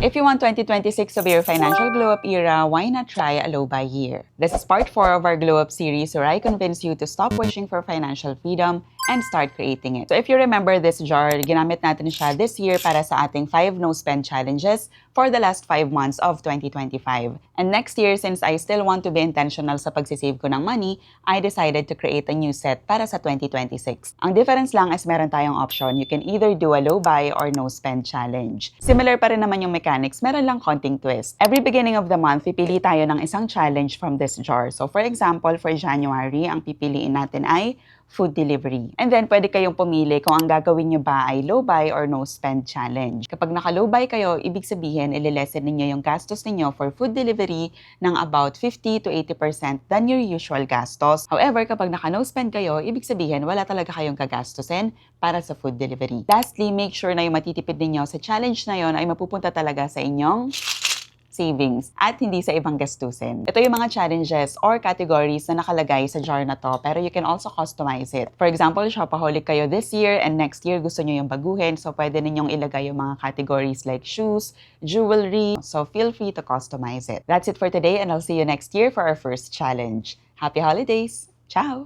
If you want 2026 to be your financial glow-up era, why not try a low-buy year? This is part 4 of our glow-up series where I convince you to stop wishing for financial freedom and start creating it. So if you remember this jar, ginamit natin siya this year para sa ating 5 no-spend challenges for the last 5 months of 2025. And next year, since I still want to be intentional sa pagsisave ko ng money, I decided to create a new set para sa 2026. Ang difference lang is meron tayong option. You can either do a low-buy or no-spend challenge. Similar pa rin naman yung mechanics, meron lang konting twist. Every beginning of the month, pipili tayo ng isang challenge from this jar. So for example, for January, ang pipiliin natin ay food delivery. And then, pwede kayong pumili kung ang gagawin nyo ba ay low buy or no spend challenge. Kapag naka-low buy kayo, ibig sabihin, ililesen ninyo yung gastos ninyo for food delivery ng about 50 to 80% than your usual gastos. However, kapag naka-no spend kayo, ibig sabihin, wala talaga kayong gagastusin para sa food delivery. Lastly, make sure na yung matitipid ninyo sa challenge na yon ay mapupunta talaga sa inyong savings at hindi sa ibang gastusin. Ito yung mga challenges or categories na nakalagay sa jar na to, pero you can also customize it. For example, shopaholic kayo this year and next year gusto nyo yung baguhin, so pwede ninyong ilagay yung mga categories like shoes, jewelry, so feel free to customize it. That's it for today and I'll see you next year for our first challenge. Happy holidays! Ciao!